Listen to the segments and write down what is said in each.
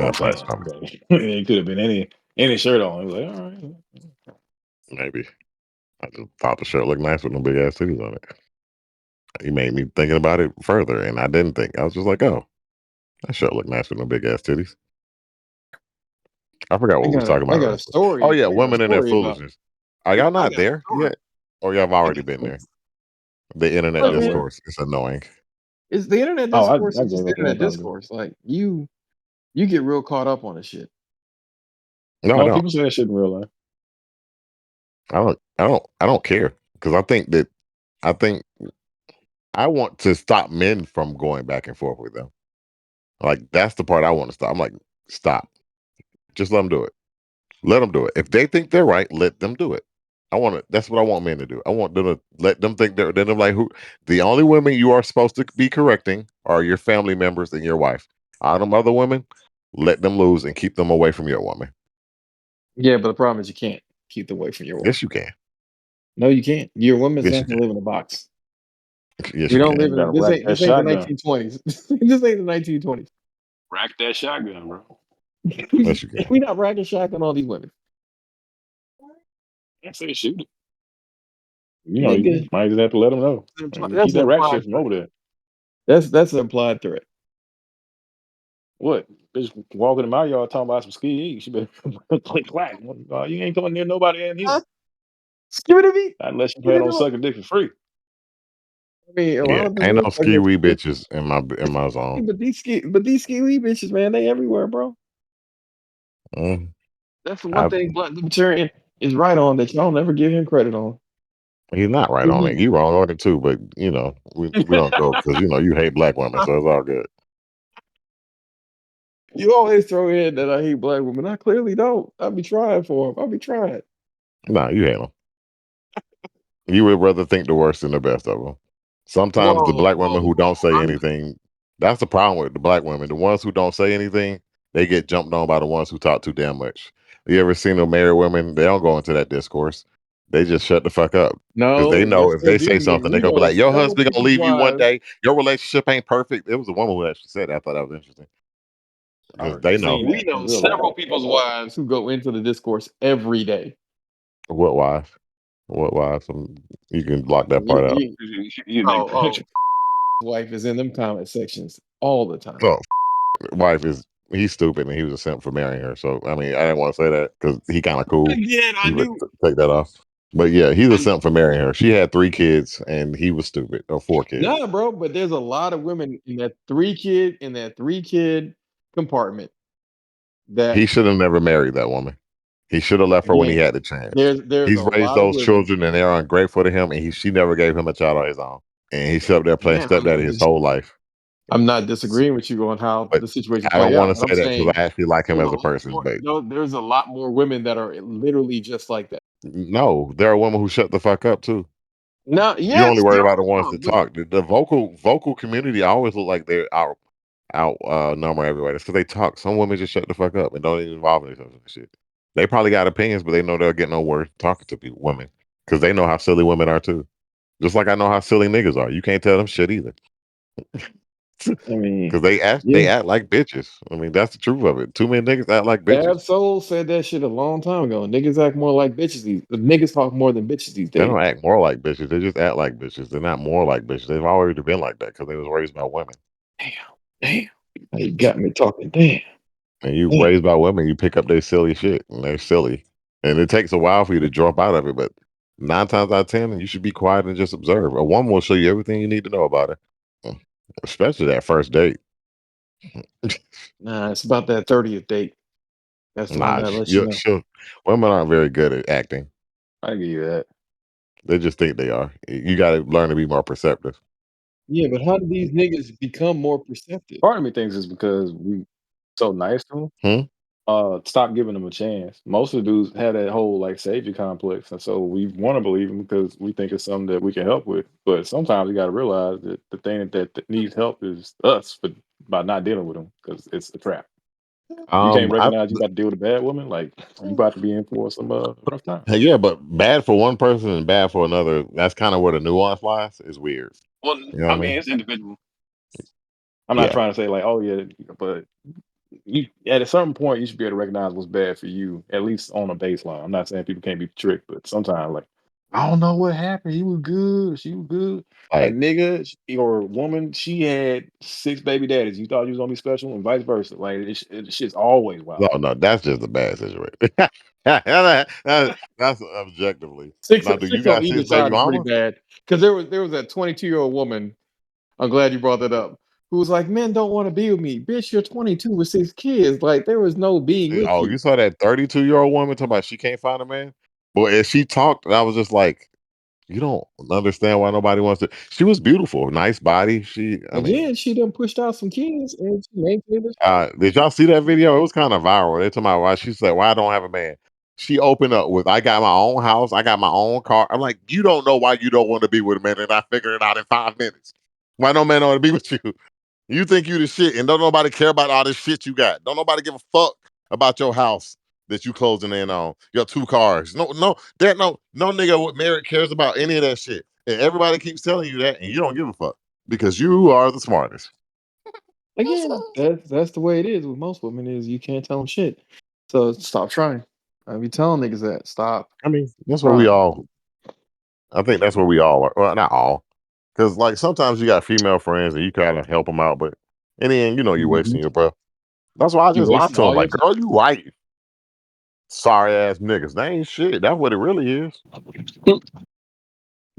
I'm saying. It could have been any shirt on. It was like, all right. Maybe. I just thought the shirt looked nice with no big ass titties on it. He made me thinking about it further, and I didn't think. I was just like, oh, that shirt looked nice with no big ass titties. I forgot what we was talking I about. got a story. Oh yeah, I got a women and their story about. foolishness. Are y'all I not got a there story. yet? Or y'all have already been there? The internet Look, man, discourse is annoying. it's the internet Oh, discourse. I It's just gave up a long internet time ago. discourse. Like you get real caught up on this shit. No, I No, don't. people say that shit in real life. I don't care because I think I want to stop men from going back and forth with them. Like that's the part I want to stop. I'm like, stop. Just let them do it. Let them do it. If they think they're right, let them do it. I want to. That's what I want men to do. I want them to let them think they're. Then I'm like, who? The only women you are supposed to be correcting are your family members and your wife. All them other women, let them lose and keep them away from your woman. Yeah, but the problem is you can't keep them away from your woman. Yes, you can. No, you can't. Your woman's Yes, not you gonna live in a box. Yes, We you don't can. live You in a, gotta rack that this ain't the shotgun. 1920s. This ain't the 1920s. Rack that shotgun, bro. Yes, you can. We not racking shotgun all these women. I say shoot it. You know, you Nigga, might just have to let them know. that's Keep an that rack implied shit from threat. over there. That's an implied threat. What? Bitch walking in my yard talking about some ski. She better click clack. You ain't coming near nobody in here. Huh? Give it to me. Unless you Give it plan to on me. sucking dick for free. I mean, a lot Yeah, of ain't them no look like ski wee this. bitches in my zone. But these ski wee bitches, man, they everywhere, bro. Mm, That's the one I've, thing Black Libertarian is right on that y'all never give him credit on. he's not right on it. You wrong on it too, but you know we don't go because you hate black women, so it's all good. You always throw in that I hate black women. I clearly don't. I'll be trying for them. I'll be trying. No, you hate them. You would rather think the worst and the best of them. Sometimes the black women who don't say anything, that's the problem with the black women. The ones who don't say anything, they get jumped on by the ones who talk too damn much. You ever seen them married women? They don't go into that discourse. They just shut the fuck up. Because they No, know yes, if they they do. say Because something, they're we gonna be know like, your several husband gonna people's leave you one wives. day. Your relationship ain't perfect. It was a woman who actually said that. I thought that was interesting. I Because already they know. seen We that know in real life. several people's wives who go into the discourse every day. What wife? What wife? You can block that part out. Oh, wife is in them comment sections all the time. Oh, wife is he's stupid and he was a simp for marrying her. So I mean, I didn't want to say that because he kind of cool. Again, I He would knew. take that off. But yeah, he's a simp for marrying her. She had 3 kids and he was stupid or 4 kids. Nah, bro, but there's a lot of women in that three kid compartment that He should have never married that woman. He should have left her when he again, had the chance. there's He's a raised lot of those women. children and they're ungrateful to him, and she never gave him a child on his own. And he's up there playing Again, stepdaddy his whole life. I'm not disagreeing with you on how But the situation I don't played want out, to but I'm say that because saying I actually like him there's a as a lot person. more. But No, there's a lot more women that are literally just like that. no, there are women who shut the fuck up too. No, You only yes, worry there about the ones are, that but talk. The vocal community always look like they're out number everybody. It's because they talk. Some women just shut the fuck up and don't even involve themselves in the shit. They probably got opinions, but they know they'll get nowhere talking to people, women, because they know how silly women are too. Just like I know how silly niggas are. You can't tell them shit either. I mean, Because they yeah. act like bitches. I mean, that's the truth of it. Too many niggas act like bitches. Ab Soul said that shit a long time ago. Niggas act more like bitches. The niggas talk more than bitches these They days. don't act more like bitches. They just act like bitches. They're not more like bitches. They've already been like that because they was raised by women. Damn. Now you got me talking. Damn. And you Damn. raised by women, you pick up their silly shit, and they're silly. And it takes a while for you to drop out of it, but 9 times out of 10, you should be quiet and just observe. A woman will show you everything you need to know about her, especially that first date. Nah, it's about that 30th date. That's the one Nah, that lets you know. women aren't very good at acting. I give you that. They just think they are. You got to learn to be more perceptive. Yeah, but how do these niggas become more perceptive? Part of me thinks it's because we so nice to them. Hmm? Stop giving them a chance. Most of the dudes have that whole like savior complex, and so we want to believe them because we think it's something that we can help with. But sometimes you got to realize that the thing that needs help is us, but by not dealing with them because it's the trap. You can't I recognize you about to deal with a bad woman, like you about to be in for some rough time. Yeah, but bad for one person and bad for another. That's kind of where the nuance lies. Is weird. Well, You know I what I mean, mean? it's individual. I'm not Yeah. trying to say like, oh yeah, but you at a certain point you should be able to recognize what's bad for you, at least on a baseline. I'm not saying people can't be tricked, but sometimes like I don't know what happened. He was good. She was good. A Like, nigga or a woman, she had 6 baby daddies. You thought you was gonna be special, and vice versa. Like shit's always no, wild. no, that's just a bad situation. That's objectively. Six Now, do you six on got either 6 baby side is pretty mamas? bad. Because there was that 22-year-old woman. I'm glad you brought that up. Who was like, men don't want to be with me. Bitch, you're 22 with 6 kids. Like there was no being with Oh, you. you saw that 32-year-old woman talking about she can't find a man? Boy, as she talked, I was just like, you don't understand why nobody wants to. She was beautiful, nice body. I mean, Again, she done pushed out some kids and she maintained this. did y'all see that video? It was kind of viral. They talking about why she said, "Why I don't have a man." She opened up with, "I got my own house, I got my own car." I'm like, you don't know why you don't want to be with a man, and I figured it out in 5 minutes. Why no man want to be with you? You think you the shit, and don't nobody care about all this shit you got. Don't nobody give a fuck about your house that you closing in on, your 2 cars. No nigga with married cares about any of that shit. And everybody keeps telling you that, and you don't give a fuck because you are the smartest. Again, that's the way it is with most women is you can't tell them shit. So stop trying. I be telling niggas that. Stop I mean, that's what we trying. all. I think that's where we all are. Well, not all, because like sometimes you got female friends and you kind of help them out, but in the end, you know, you're Mhm. wasting your breath. That's why I You just lied wasting to them. all your Like, time. girl, you right. Sorry ass niggas. They ain't shit. That's what it really is.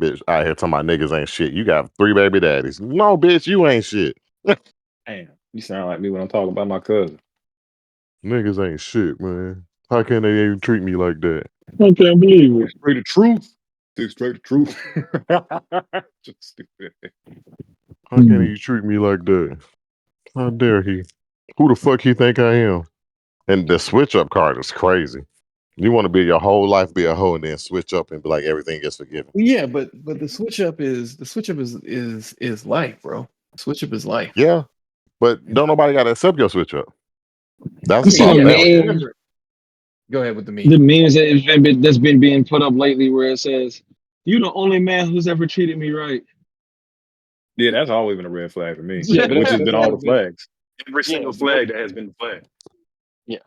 Bitch, I hear talking about niggas ain't shit. You got 3 baby daddies. No, bitch, you ain't shit. Damn, you sound like me when I'm talking about my cousin. Niggas ain't shit, man. How can they even treat me like that? I can't believe it. Straight the truth. Stick straight the truth. Just stupid. How can he treat me like that? How dare he? Who the fuck he think I am? And the switch up card is crazy. You want to be your whole life be a hoe and then switch up and be like everything gets forgiven. Yeah, but the switch up is life, bro. Switch up is life. Yeah, but don't nobody got to accept your switch up. That's You the I mean, seen part a yeah, they that's don't get. meme, different. Go ahead with the meme. the memes that's been being put up lately where it says, "You the only man who's ever treated me right." Yeah, that's always been a red flag for me, Yeah, but which has that's been all always the been flags. Every yeah, single but that flag that has been the flag. yeah.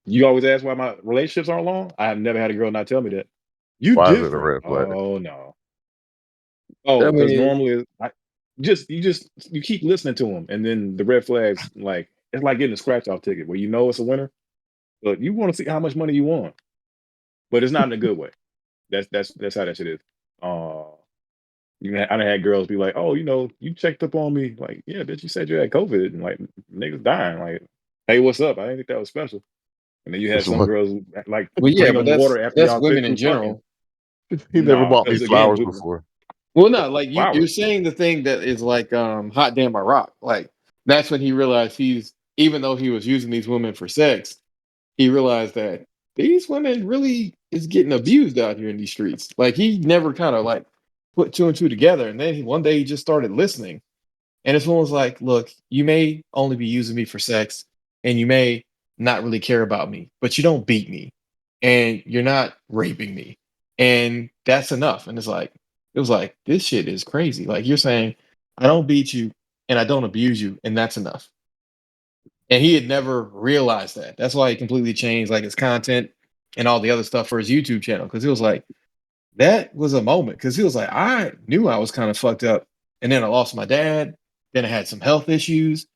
You always ask why my relationships aren't long. I have never had a girl not tell me that. You Why is it a different. red flag? Oh no. I Oh, because mean, normally you keep listening to them, and then the red flags like it's like getting a scratch off ticket where you know it's a winner, but you want to see how much money you want, but it's not in a good way. That's how that shit is. Uh, I done had girls be like, "Oh, you checked up on me." Like, yeah, bitch, you said you had COVID, and like niggas dying. Like, hey, what's up? I didn't think that was special. And then you had It's some what girls who, like well, yeah, bring but them that's water after that's y'all women fit in through fucking. general. he never Nah, bought me because again, flowers before. Well, no, like you're flowers. saying the thing that is like hot damn I rock. Like that's when he realized he's even though he was using these women for sex, he realized that these women really is getting abused out here in these streets. Like he never kind of like put two and two together, and then one day he just started listening, and this one was like, "Look, you may only be using me for sex, and you may not really care about me, but you don't beat me, and you're not raping me, and that's enough." And it was like this shit is crazy. Like you're saying, I don't beat you and I don't abuse you, and that's enough. And he had never realized that. That's why he completely changed like his content and all the other stuff for his YouTube channel because he was like, that was a moment because he was like, I knew I was kind of fucked up, and then I lost my dad. Then I had some health issues,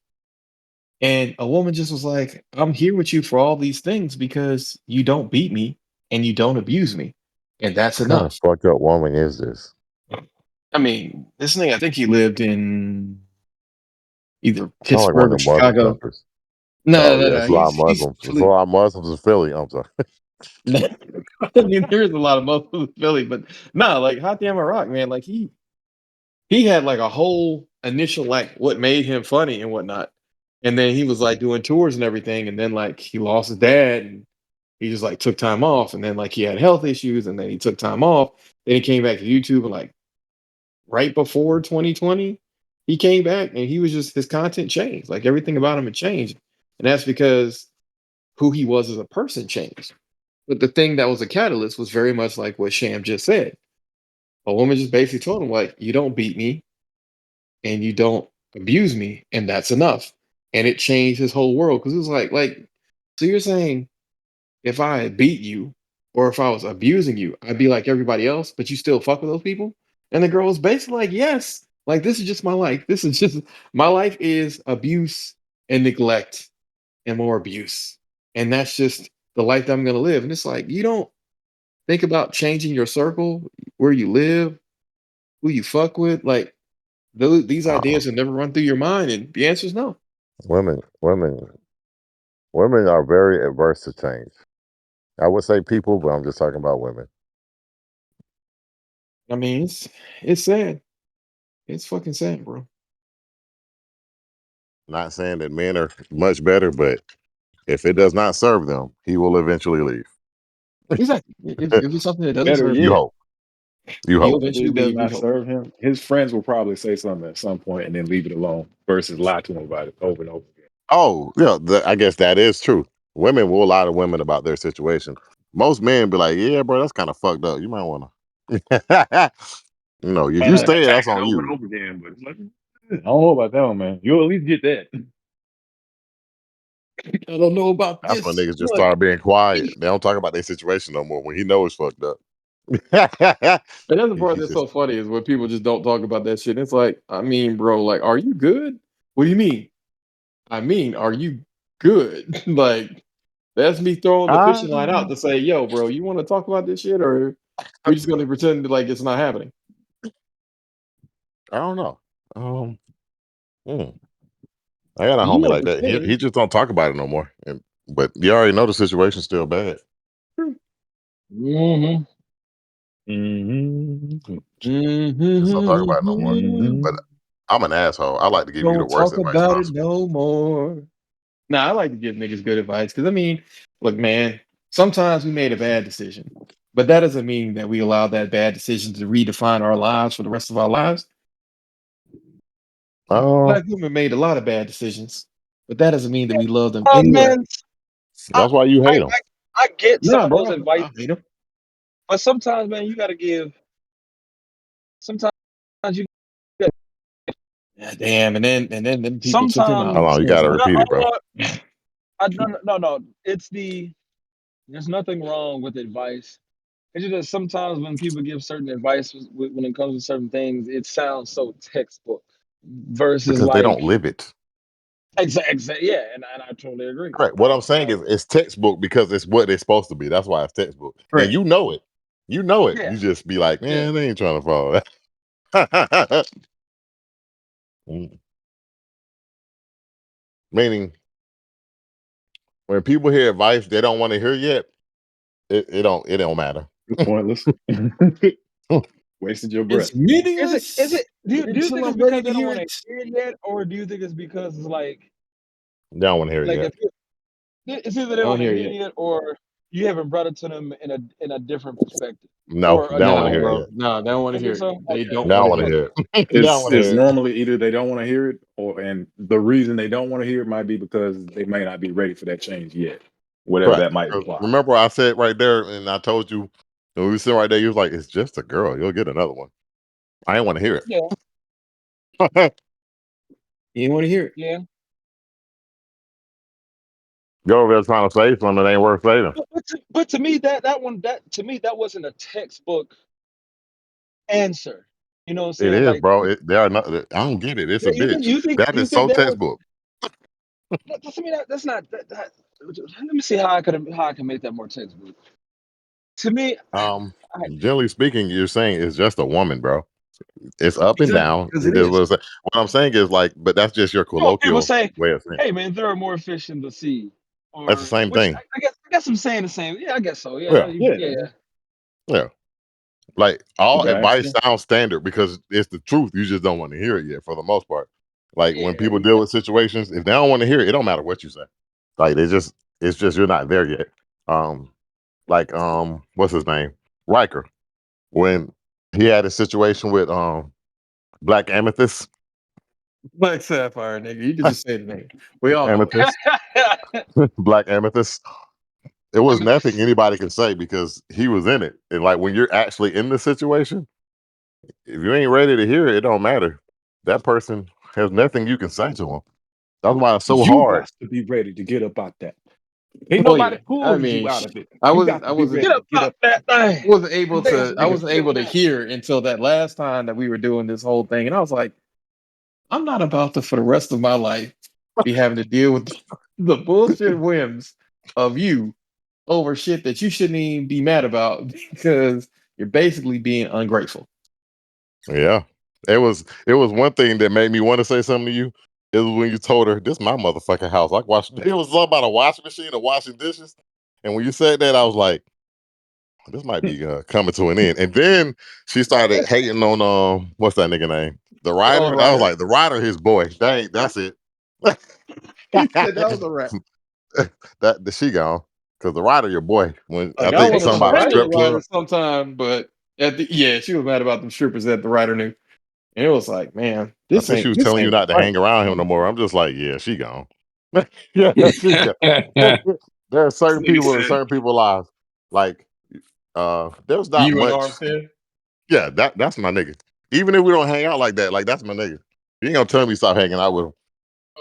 and a woman just was like, I'm here with you for all these things because you don't beat me and you don't abuse me, and that's What kind of enough. fucked up woman is this? I mean, this thing, I think he lived in either Sound like one Pittsburgh of or the Muslim Chicago. countries. No, Oh no, yeah, no. it's a lot of He's Muslims. It's a Philly. lot of Muslims in Philly. I'm sorry. I mean, there's a lot of Muslims in Philly, but no, like Hot Damn Rock, man, like he had like a whole initial like what made him funny and whatnot. And then he was like doing tours and everything, and then like he lost his dad and he just like took time off, and then like he had health issues, and then he took time off. Then he came back to YouTube and like right before 2020, he came back and he was just his content changed. Like everything about him had changed. And that's because who he was as a person changed. But the thing that was a catalyst was very much like what Sham just said. A woman just basically told him, like, you don't beat me and you don't abuse me, and that's enough. and it changed his whole world because it was like, so you're saying if I beat you or if I was abusing you, I'd be like everybody else, but you still fuck with those people? And the girl was basically like, yes, like this is just my life. This is just my life is abuse and neglect and more abuse. And that's just the life that I'm gonna live. And it's like, you don't think about changing your circle, where you live, who you fuck with. Like these Uh-uh. ideas have never run through your mind. And the answer is no. Women, women, women are very adverse to change. I would say people, but I'm just talking about women. I mean, it's sad. It's fucking sad, bro. Not saying that men are much better, but if it does not serve them, he will eventually leave. Exactly. If it's something that doesn't Better serve You him, yet, hope. You he'll hope. if eventually it does leave. We not hope. serve him, his friends will probably say something at some point and then leave it alone versus lie to him about it over and over again. Oh, yeah, I guess that is true. Women will lie to women about their situation. Most men be like, "Yeah, bro, that's kind of fucked up. You might want to." If And you I stay, attack that's it on over and you. over again, but it's like, I don't know about that one, man. You'll at least get that. I don't know about That's when this niggas just one. start being quiet. They don't talk about their situation no more when he knows it's fucked up. And that's the part He's that's so just funny is when people just don't talk about that shit. It's like, I mean, bro, like, are you good? What do you mean? I mean, are you good? Like, that's me throwing the I fishing line out to say, yo, bro, you want to talk about this shit, or we just gonna pretend like it's not happening? don't know. Um, mm, I got a You homie know like what that. I'm He saying? just don't talk about it no more. But you already know the situation's still bad. True. Mm-hmm. Mm-hmm. Just don't talk about it no more. Mhm. But Mm-hmm. I'm an asshole. I like to give you the Don't worst talk advice about it possible. no more. Nah, I like to give niggas good advice because I mean, look, man, sometimes we made a bad decision, but that doesn't mean that we allow that bad decision to redefine our lives for the rest of our lives. Oh, Black women made a lot of bad decisions, but that doesn't mean that we love them Oh anywhere. man, I, that's why you hate him. I get some Nah, of those bro, advice, I hate them. but sometimes, man, you gotta give. Sometimes you. Gotta, Yeah, damn, and then them people took him sometimes out. Hold on, you So got to bad. no, repeat it, bro. no. It's the. There's nothing wrong with advice. It's just that sometimes when people give certain advice when it comes to certain things, it sounds so textbook versus Because they like don't live it. yeah, and I totally agree. Correct. What I'm saying is it's textbook because it's what it's supposed to be. That's why it's textbook. And Correct. you know it. You know it. Yeah, You just be like, yeah. man, they ain't trying to follow that. Mm. Meaning, when people hear advice they don't want to hear yet, it don't matter. It's pointless. Wasted your breath. It's Is meaningless it do you until think it's I'm ready because to they don't hear want to it. hear it yet, or do you think it's because it's They don't want to hear it like yet. if it's either they I don't don't want to hear it hear it yet. yet, or you haven't brought it to them in a different perspective No, or they a don't want Nah, to different hear way. it bro. yet. Nah, they don't want to You think hear it. so? They Okay, don't They want don't to want hear to it. hear it. They don't It's want to it's hear it. normally either they don't want to hear it and the reason they don't want to hear it might be because they may not be ready for that change yet. Whatever Right. that might 'Cause imply. remember I said right there, and I told you when we were sitting right there, you was like, it's just a girl. You'll get another one. I didn't want to hear Yeah, it. You don't want to hear it. yeah. Go over there trying to say something that ain't worth saying. But to me that to me that wasn't a textbook answer. You know what I'm It saying? is, Like bro. They are not. I don't get it. It's yeah, a bitch. That you is think so that was textbook. to me that's not let me see how I can make that more textbook. To me, Um, I, Generally speaking, you're saying it's just a woman, bro. It's up and Exactly. down. Because it It is is. what I'm saying is like, but that's just your you know, people colloquial say, way of saying it. "Hey, man, there are more fish in the sea," That's the or same which thing. I guess I'm saying the same. Yeah, I guess so. Yeah, Yeah, Yeah. yeah. yeah. Like The all advice bastard. sounds standard because it's the truth. You just don't want to hear it yet, for the most part. Like Yeah, when people deal yeah. with situations, if they don't want to hear it, it don't matter what you say. Like it's just you're not there yet. Um, what's his name? Riker. When he had a situation with Black Amethyst. Black Sapphire, nigga. You can just say the name. We all know it. Amethyst. Black Amethyst. It I was mean, nothing anybody can say because he was in it. And like when you're actually in the situation, if you ain't ready to hear it, it don't matter. That person has nothing you can say to him. That's why it's so You hard. got to be ready to get up out that. Ain't Oh nobody yeah. I pulling you mean, out of it. I You wasn't. got I to be wasn't. Get ready to up get out up. that thing. wasn't able Damn, to. I nigga, wasn't get able to down. hear until that last time that we were doing this whole thing, and I was like, I'm not about to, for the rest of my life, be having to deal with the bullshit whims of you over shit that you shouldn't even be mad about because you're basically being ungrateful. Yeah. It was one thing that made me want to say something to you. It was when you told her, "This is my motherfucking house." Like wash it was something about a washing machine or washing dishes. And when you said that, I was like, this might be coming to an end. And then she started hating on what's that nigga name? The Oh, Rider. I was Rider. like, the Rider, his boy. Dang, that's it. He said that was a wrap. that the she gone. Because the Rider, your boy. When I Like I think want Ain't to no something about a strangle Rider. the strip Rider club. sometime, but yeah, she was mad about them strippers that the Rider knew, and it was like, man, I think she was this telling you ain't not to right. hang around him no more. I'm just like, yeah, she gone. Yeah, she gone. There are This certain nigga people in said, certain people's lives. Like, there's not "You and much. Armstead." Yeah, that's my nigga. Even if we don't hang out like that, like that's my nigga. You ain't gonna tell me stop hanging out with him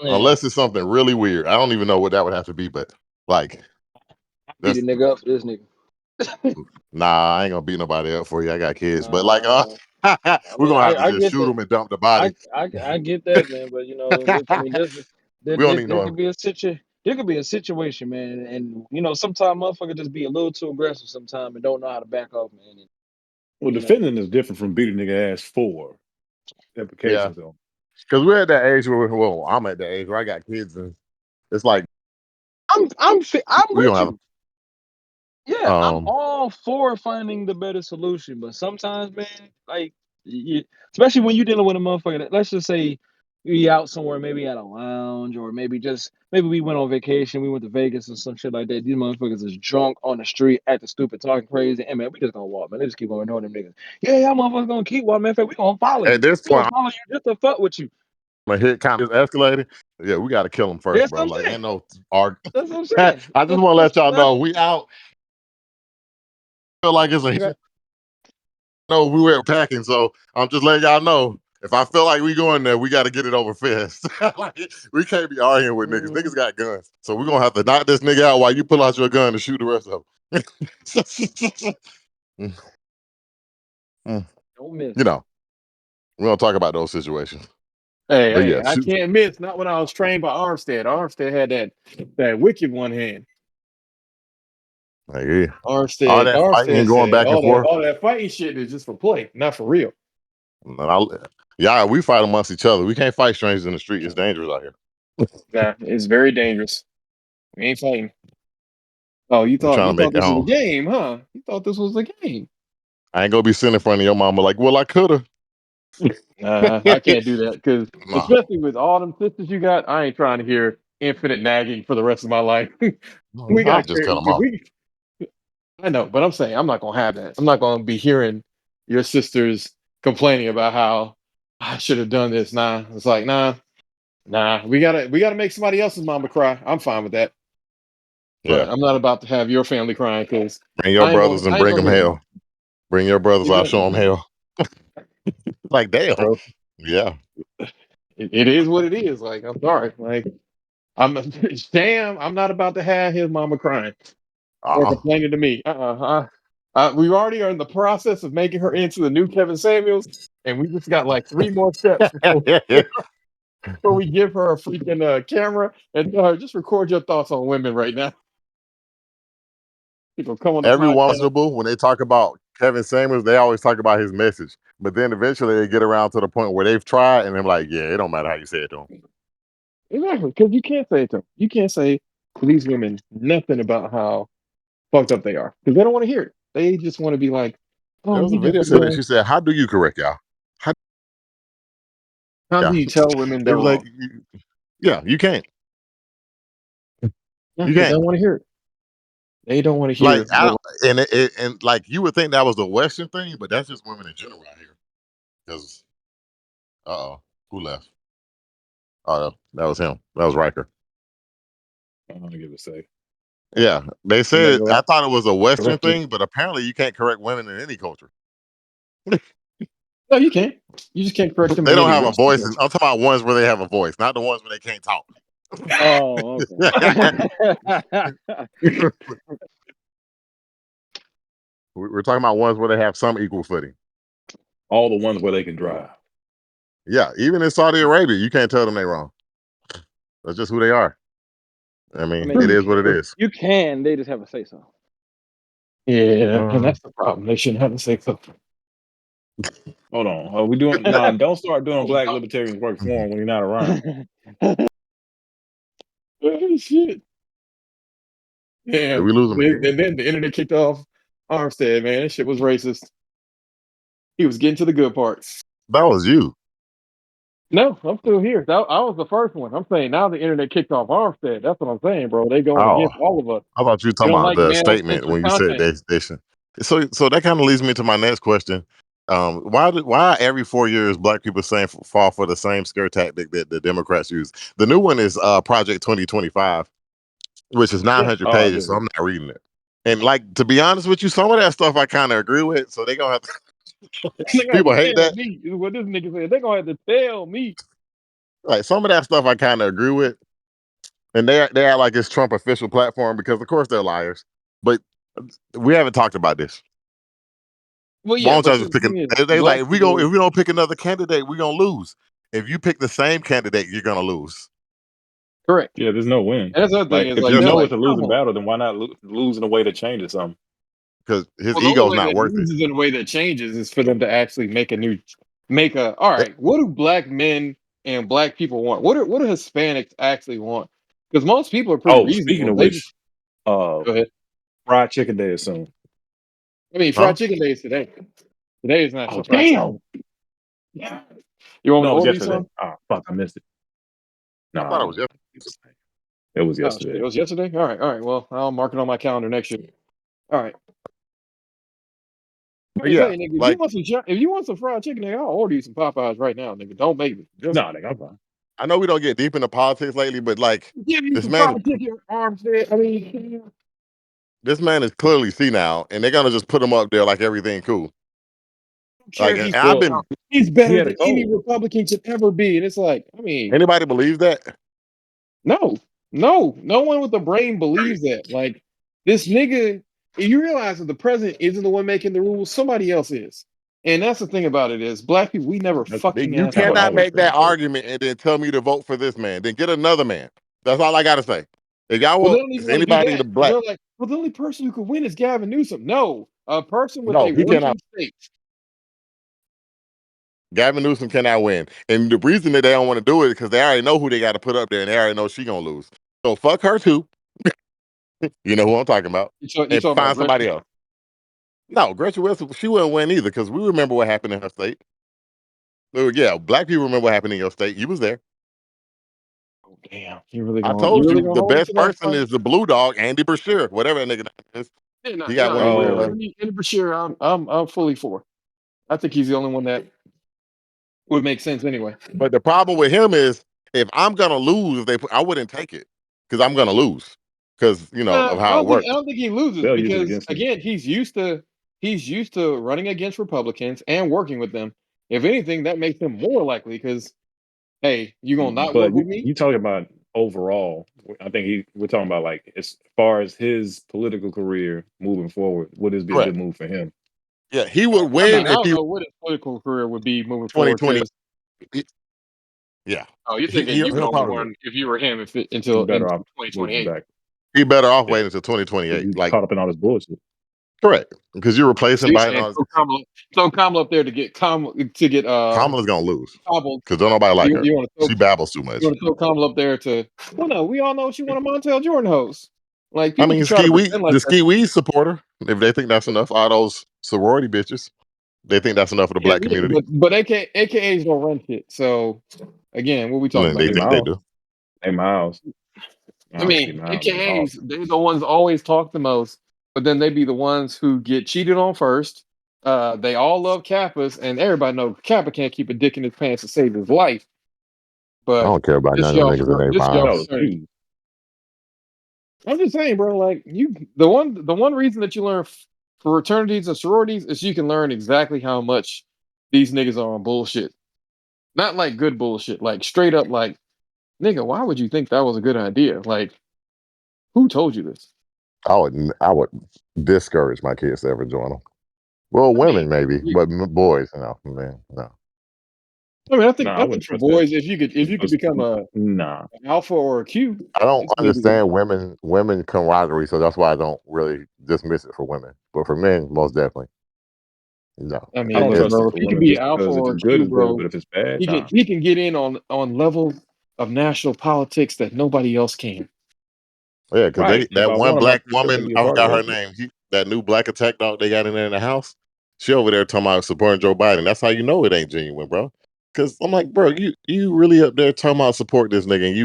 Man, unless it's something really weird. I don't even know what that would have to be, but like, beat a that's nigga up for this nigga. nah. I ain't gonna beat nobody up for you. I got kids, but like, Uh, I we're mean, gonna have to I just get shoot that. them and dump the body. I get that, man. But you know, I mean, We don't need there no. could be a there could be a situation, man, and you know, sometimes motherfucker just be a little too aggressive sometimes and don't know how to back off, man. And, Well, you know, defending is different from beating nigga ass for Yeah, implications though. because we're at that age where, well, I'm at that age where I got kids, and it's like I'm we don't with have. you. Yeah, I'm Um, all for finding the better solution, but sometimes, man, like, you, especially when you're dealing with a motherfucker that, let's just say, we out somewhere, maybe at a lounge, or maybe we went on vacation, we went to Vegas or some shit like that. These motherfuckers is drunk on the street, acting stupid, talking crazy, and man, we just gonna walk, man. They just keep on ignoring them niggas. Yeah, y'all motherfuckers gonna keep walking, man. In fact, we gonna follow at you. this We gonna point, follow you just to fuck with you. my hit kind of escalated. Yeah, we got to kill him first, That's what bro. I'm Like, saying. ain't no arg. That's what I'm I saying. just want to let y'all That's know we out. Feel like it's a okay. no. We were packing, so I'm just letting y'all know. If I feel like we going there, we got to get it over fast. Like, we can't be arguing with niggas. Mhm. Niggas got guns, so we're gonna have to knock this nigga out while you pull out your gun and shoot the rest of them. Mm, mm. Don't miss. You know, we don't talk about those situations. Hey, But hey, yeah, I shoot. can't miss. Not when I was trained by Armstead. Armstead had that wicked one hand. Like, yeah. All Armstead, that fighting and Armstead going said back and forth. all that fighting shit is just for play, not for real. And yeah, we fight amongst each other. We can't fight strangers in the street. It's dangerous out here. Nah, it's very dangerous. We ain't fighting. Oh, We're trying you to make thought it this was a home. game, huh? You thought this was a game. I ain't gonna be sitting in front of your mama like, well, I coulda. I can't do that because Nah, especially with all them sisters you got, I ain't trying to hear infinite nagging for the rest of my life. we I got just cut them off. we I know, but I'm saying I'm not gonna have that. I'm not gonna be hearing your sisters complaining about how I should have done this. Nah, it's like nah. We gotta make somebody else's mama cry. I'm fine with that, Yeah, but I'm not about to have your family crying because bring your brothers and I ain't bring gonna them hear that. hell. Bring your brothers. I'll show Exactly, them hell. Like, damn. bro. Yeah. It is what it is. Like I'm sorry. Like I'm damn. I'm not about to have his mama crying or Uh-uh. complaining to me. We already are in the process of making her into the new Kevin Samuels, and we just got like 3 more steps before we give her a freaking camera and tell her just record your thoughts on women right now. People come on the Every once in podcast. a blue, when they talk about Kevin Samuels, they always talk about his message. But then eventually they get around to the point where they've tried and they're like, yeah, it don't matter how you say it to them. Exactly, because you can't say it to them. You can't say to these women nothing about how fucked up they are because they don't want to hear it. They just want to be like, "Oh, There was a you just video said that well, she said, how do you correct y'all? How how do yeah. you tell women They they're was like, wrong?" yeah, you can't. Yeah, You because they can't. don't want to hear it. They don't want to Like hear I the don't, and like you would think that was a Western thing, but that's just women in general out here. Because who left? Oh, that was him. That was Riker. I don't give a say. Yeah, they yeah, said go I ahead. thought it was a Western Correct you. thing, but apparently you can't correct women in any culture. No, you can't. You just can't correct them They in don't any have a Western voice. culture. I'm talking about ones where they have a voice, not the ones where they can't talk. Oh, okay. We're talking about ones where they have some equal footing. All the ones where they can drive. Yeah, even in Saudi Arabia, you can't tell them they're wrong. That's just who they are. I I mean, mean, it is what it you, is. you can. They just have to say so. Yeah, and Uh, that's the problem. They shouldn't have to say so. Hold on. Are we doing? Nah, don't start doing Oh, black no. libertarians work for him when he's not around. Oh, shit. did Yeah. we lose them again? And then the internet kicked off Armstead, man. That shit was racist. He was getting to the good parts. That was you. No, I'm still here. I was the first one. I'm saying now the internet kicked off Armstead. That's what I'm saying, bro. They going Oh, against all of us. I thought you were They talking don't about like the statement male-centric when you said content. they should. So that kind of leads me to my next question. Why every 4 years black people fall for the same scare tactic that the Democrats use? The new one is Project 2025, which is 900 Oh, I pages, get so it. I'm not reading it. And like to be honest with you, some of that stuff I kind of agree with. So they gonna have They gonna have people to hate tell that. me. Is what this nigga said. They gonna have to tell me. Like some of that stuff I kind of agree with, and they act like it's Trump official platform because of course they're liars. But we haven't talked about this. Well, Why yeah, don't but y'all see, just the pick? thing is, They like black people. if we don't pick another candidate, we're gonna lose. If you pick the same candidate, you're gonna lose Correct. Yeah, there's no win. And that's the other thing Like is if like you just they're know like, it's a come losing on. battle, then why not lose in a way to change it something? because his Well, the only ego's way not that worth it. loses in a way that changes is for them to actually make a. All Eh, right, what do black men and black people want? What do Hispanics actually want? Because most people are pretty Oh, speaking reasonable. of They just which, uh, go ahead. fried chicken day is soon. I mean, Huh? fried chicken day is today. Today is Oh National Fried Chicken damn! Day. You want me No, to it was order you yesterday. some? Oh fuck, I missed it. I thought it Nah, was just. it was Oh shit, it yesterday. was yesterday. All right. Well, I'll mark it on my calendar next year. All right. But I yeah, say, nigga, like if you want some fried chicken, nigga, I'll order you some Popeyes right now, nigga. Don't make me. Just Nah, nigga, I'm fine. I know we don't get deep into politics lately, but like give me this some man, fried chicken, Armstead. I mean, this man is clearly senile, and they're gonna just put him up there like everything cool. don't care Like, if and he's I've Well, been. he's he better had a than any cold. Republican could ever be. And it's like, I mean, Anybody believes that? no, no one with a brain believes that. Like this nigga, you realize that the president isn't the one making the rules, somebody else is. And that's the thing about it is black people, we never fucking You That's ask how it questions. cannot always make been. that argument and then tell me to vote for this man. Then get another man. That's all I gotta say. If y'all Well, they will, don't even is want to do anybody the that because black? they're like, well, the only person who could win is Gavin Newsom. No, a person with No, a he cannot. working state. Gavin Newsom cannot win, and the reason that they don't want to do it is because they already know who they got to put up there, and they already know she gonna lose. So fuck her too. You know who I'm talking about, You and talking about find Gretchen? somebody else. No, Gretchen Wilson, she wouldn't win either because we remember what happened in her state. So, yeah, black people remember what happened in your state. You was there. Oh, damn, you really I going? You told really you gonna the hold me to best that, person son? is the blue dog, Andy Brashear, whatever that nigga name is. Yeah, He got no, one of them real. Oh, Andy Bashir, I'm fully for. I think he's the only one that would make sense anyway. But the problem with him is if I'm gonna lose, I wouldn't take it because I'm gonna lose because Nah, of how it I works. don't think he loses they'll use it because against him. again, he's used to running against Republicans and working with them. If anything, that makes him more likely because hey, you gonna not work But with me? you talking about overall? I think we're talking about like as far as his political career moving forward. Would this be a good Correct. move for him? Yeah, he would I mean, win I if don't he know what his political career would be moving forward 2020. because Yeah, oh, you're thinking you could he'll only probably win. run if you were him He's until better off moving 2028. back. He better off Yeah, waiting until because 2028. he's Like caught up in all this bullshit. correct because you're So replacing you're Biden. saying throw Kamala up there to get Kamala's gonna lose hobbled. because don't nobody like her. You want to She babbles too you much. want to throw Kamala up there to well no, we all know she want a Montel Jordan host. Like I people mean, can try to pretend like The that. Ski Wee supporter. If they think that's enough, all those sorority bitches, they think that's enough for the Yeah, black yeah, community. but AKAs don't run shit. So again, what we talking And they about? Hey think they Miles. do. Hey Miles. I Honestly, mean, Miles is AKAs, awesome. they're the ones always talk the most, but then they be the ones who get cheated on first. They all love Kappas, and everybody knows Kappa can't keep a dick in his pants to save his life. I But don't care about none of them niggas in their this y'all Oh, primes. fraternity. geez. I'm just saying, bro. Like the one reason that you learn fraternities and sororities is you can learn exactly how much these niggas are on bullshit. Not like good bullshit, like straight up like nigga, why would you think that was a good idea? Like, who told you this? I would discourage my kids to ever join them. Well, I mean, women maybe, you- but boys, no, man, no. I mean, Nah, I I think wouldn't for trust that. boys, if you could Those- become a Nah, an alpha or a Q, I don't it's maybe good. understand women camaraderie, so that's why I don't really dismiss it for women. But for men, most definitely, no. I I mean, don't look, trust bro, it if for he can women be just alpha because if or a it's good, Q, it's good. bro, But if it's bad, nah. he can get in on levels of national politics that nobody else can. Yeah, because Right. If that I one want them, I black can certainly woman, be a I part of forgot her that. name. That new black attack dog they got in there in the house. She over there talking about supporting Joe Biden. That's how you know it ain't genuine, bro. Because I'm like, bro, you really up there talking about support this nigga, and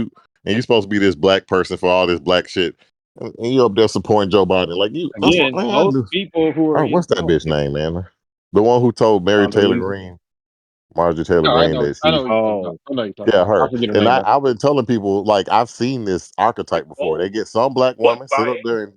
you supposed to be this black person for all this black shit, and you up there supporting Joe Biden. Like you, that's what Again, man. I most knew. people who are Oh, in what's that bitch politics. name, man? The one who told Mary Taylor Condoleezza. Green, Marjorie Taylor No, I Green, know, that I she know what you're talking about. Oh, I know what you're talking yeah, about. I her. forget her And name though. I've been telling people, like, I've seen this archetype before. They get some black what woman, sit up bias? there and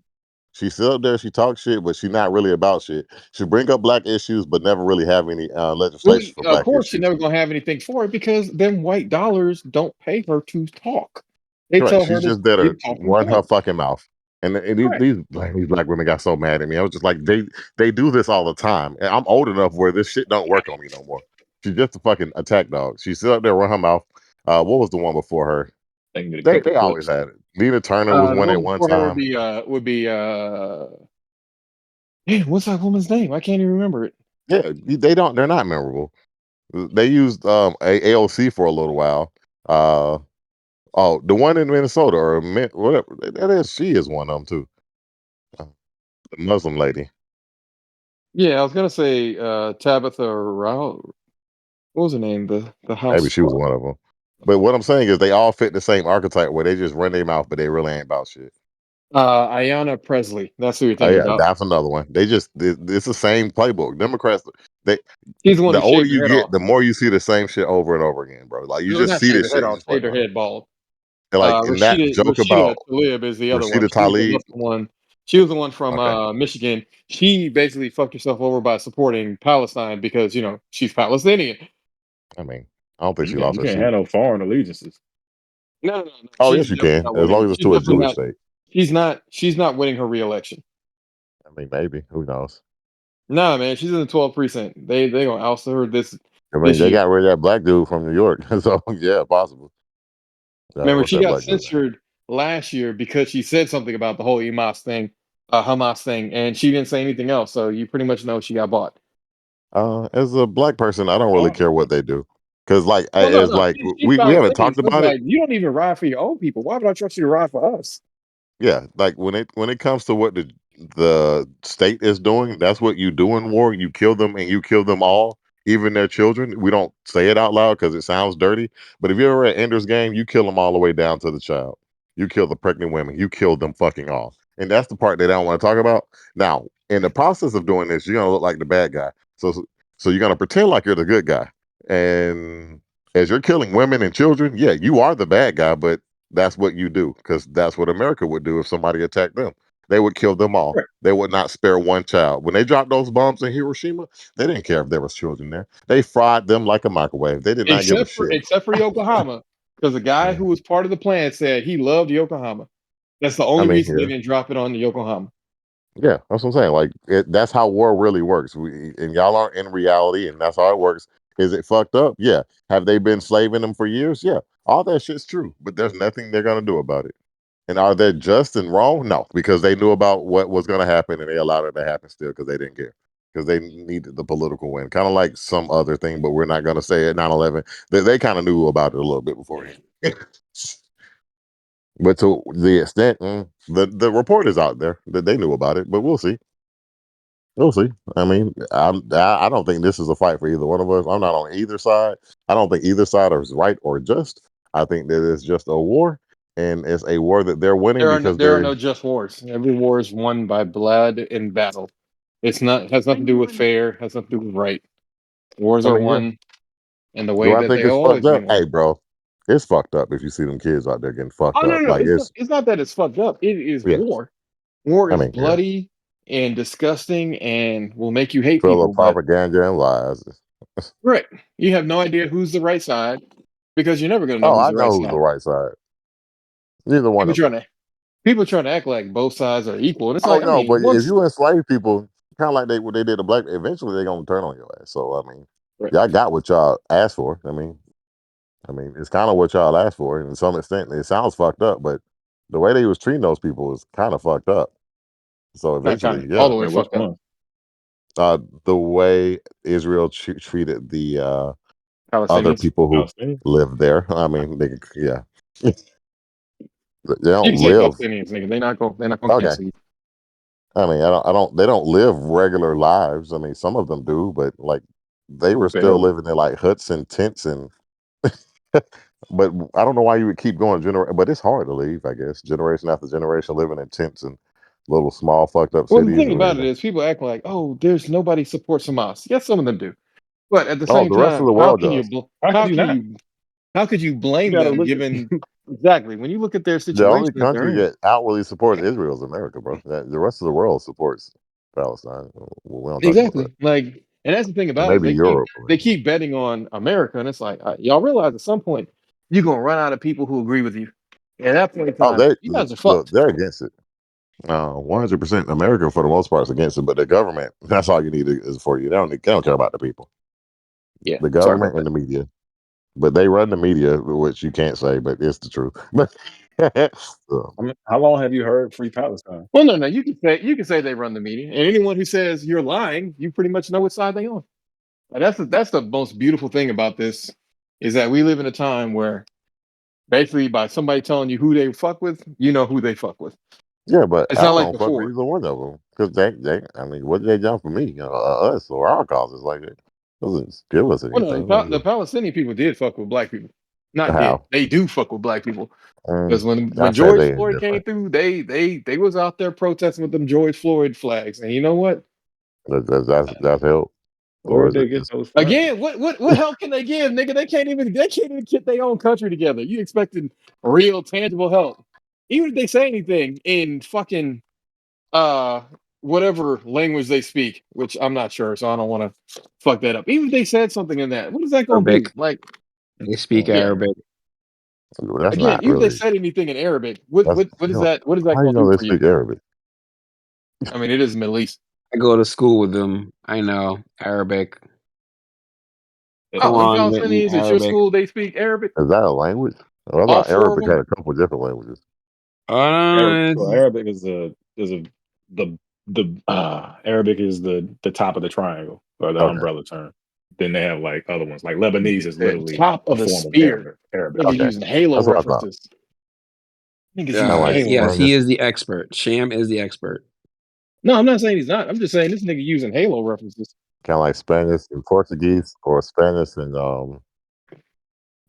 she sit up there, she talks shit, but she not really about shit. She bring up black issues, but never really have any Well, legislation for of black course, you're issues. never gonna have anything for it because them white dollars don't pay her to talk. They Correct. tell her She's to just there to get talking run her points. fucking mouth. And Right. these black women got so mad at me. I was just like, they do this all the time. And I'm old enough where this shit don't work on me no more. She's just a fucking attack dog. She sit up there, run her mouth. What was the one before her? They can get a couple They always clips. had it. Nina Turner was The one at one one before her time. would be man, what's that woman's name? I can't even remember it. Yeah, they're not memorable. They used AOC for a little while. Uh oh, the one in Minnesota or whatever that is, she is one of them too. Uh, the Muslim lady. Yeah, I was gonna say Tabitha Rowell. What was her name? The Maybe house. she was one of them. But what I'm saying is they all fit the same archetype where they just run their mouth, but they really ain't about shit. Ayanna Presley. That's who you're Oh thinking yeah, about. that's another one. It's the same playbook. Democrats, they She's the one the who older shaved her you head get, off. the more you see the same shit over and over again, bro. Like you No, just not see shaved this her head shit, you off. just like, Shaved her head bald. and that joke Rashida about Tlaib is the other one. Rashida She was Tlaib. the one. She was the one from Okay, Michigan. She basically fucked herself over by supporting Palestine because she's Palestinian. I mean, I don't think she lost You her can't seat. have no foreign allegiances. No. Oh She's yes, you definitely can, not as winning. long as it's She's to a definitely Jewish not. state. She's not. She's not winning her reelection. I mean, maybe who knows? Nah, man. She's in the 12th precinct. They gonna oust her I mean, this they year. got rid of that black dude from New York, so yeah, possible. I don't know Remember, what she that got black dude name. censured last year because she said something about the whole Hamas thing, and she didn't say anything else. So you pretty much know she got bought. As a black person, I don't really Oh, care what they do, because like Well, no, as no, like she's we haven't Palestinian, talked so it's about it. like you don't even ride for your own people. Why would I trust you to ride for us? Yeah, like when it comes to what the state is doing, that's what you do in war. You kill them and you kill them all, even their children. We don't say it out loud because it sounds dirty. But if you're ever at Ender's Game, you kill them all the way down to the child. You kill the pregnant women. You kill them fucking all. And that's the part that I don't want to talk about. Now, in the process of doing this, you're gonna look like the bad guy. So you're gonna pretend like you're the good guy. And as you're killing women and children, yeah, you are the bad guy, but that's what you do because that's what America would do if somebody attacked them. They would kill them all. Right. They would not spare one child. When they dropped those bombs in Hiroshima, they didn't care if there was children there. They fried them like a microwave. They did not give a shit. Except for Yokohama, because the guy Yeah. who was part of the plan said he loved Yokohama. That's the I only mean, reason they yeah, didn't drop it on the Yokohama. yeah, that's what I'm saying. Like, that's how war really works. And y'all aren't in reality, and that's how it works. Is it fucked up? Yeah. Have they been slaving them for years? Yeah. All that shit's true, but there's nothing they're gonna do about it. And are they just and wrong? No, because they knew about what was going to happen and they allowed it to happen still because they didn't care. Because they needed the political win. Kind of like some other thing, but we're not going to say it 9/11. They kind of knew about it a little bit beforehand. But to the extent, the report is out there that they knew about it, but we'll see. We'll see. I mean, I don't think this is a fight for either one of us. I'm not on either side. I don't think either side is right or just. I think that it's just a war, and it's a war that they're winning because There are they're. no just wars. Every war is won by blood and battle. It's not has nothing to do with fair. Has nothing to do with right. Wars I are mean, yeah. won in the Do way I that think they it's always fucked up? been won. Hey, bro, it's fucked up if you see them kids out there getting Oh fucked no, up. no, Like it's, it's not that it's fucked up. It is yeah. war. War I is mean, yeah, bloody and disgusting and will make you hate full of people. But propaganda and lies. right, you have no idea who's the right side. because you're never going to know Oh, who's I the right know who's the side. right side. Neither one People of them. trying to people trying to act like both sides are equal, and it's Oh like, I no, mean, but if once you enslave people, kind of like what they did to black, eventually they're gonna turn on your ass. So I mean, y'all got what y'all asked for. I mean, it's kind of what y'all asked for, and to some extent, it sounds fucked up, but the way they was treating those people was kind of fucked up. So not kind of eventually, all yeah, the way Wait, which fucked up. one? the way Israel treated the other Palestinians. people who Palestinian? live there. I mean, yeah, they You don't can say live. Palestinians, nigga. They're not gonna Okay, cancel you. I mean, they don't live regular lives. I mean, some of them do, but like they were still Barely. living in like huts and tents and. But I don't know why you would keep going but it's hard to leave, I guess. Generation after generation living in tents and little small fucked up Well, the cities thing and about it everything. is, people act like, oh, there's nobody supports Hamas. Yes, some of them do, but at the Oh, same the rest of time, the world does. How could how you can not? you how could you You blame gotta them look at given exactly when you look at their The only situation that they're country in? that outwardly supports Israel is America, bro. The rest of the world supports Palestine. We don't talk about that. Exactly. Like, and that's the thing And about it. maybe Europe. I They mean. keep betting on America, and it's like y'all realize at some point you're gonna run out of people who agree with you. And at that point in Oh, time, you guys are look, fucked. they're against it. 100% America for the most part is against it, but the government, that's all you need is for you. They don't care about the people. Yeah. The Sorry about government and that. the media. But they run the media, which you can't say, but it's the truth. So, I mean, how long have you heard Free Palestine? Well, no, no. You can say they run the media, and anyone who says you're lying, you pretty much know which side they on. And that's the most beautiful thing about this is that we live in a time where basically by somebody telling you who they fuck with, you know who they fuck with. yeah, but It's I not like don't fuck with before. either one of them because I mean, what did they done for me, us or our causes? Like, it doesn't give us Well, no, anything. The Palestinian people did fuck with black people. Not did. How? They do fuck with black people. Um, Because when I said George they Floyd came indifferent. through, they was out there protesting with them George Floyd flags. And you know what? That's help, or Where'd is they it get just those flags? Again, what help can they give, nigga? They can't even get their own country together. You expecting real tangible help. Even if they say anything in fucking uh whatever language they speak, which I'm not sure, so I don't want to fuck that up. Even if they said something in that, what is that gonna do? Arabic. Like, They speak yeah. Arabic. that's Again, not even if they really. said anything in Arabic, That's what is that how you gonna know do they for you? speak Arabic. I mean, it is Middle East. I go to school with them. I know Arabic. Oh, them Quran written Palestinians at your Arabic. school, they speak Arabic. Is that a language? Well, I All thought four of Arabic had them. a couple different languages. Uh, Arabic is a the Arabic is the top of the triangle or the Okay, umbrella term. Then they have like other ones. Like Lebanese is At literally top a of the form of spear. Arabic. Arabic. Nigga okay, using Halo that's what I thought. references. Niggas using Kind of like Halo yes, he Spanish, is references. the expert. Sham is the expert. No, I'm not saying he's not. I'm just saying this nigga using Halo references. kind of like Spanish and Portuguese, or Spanish and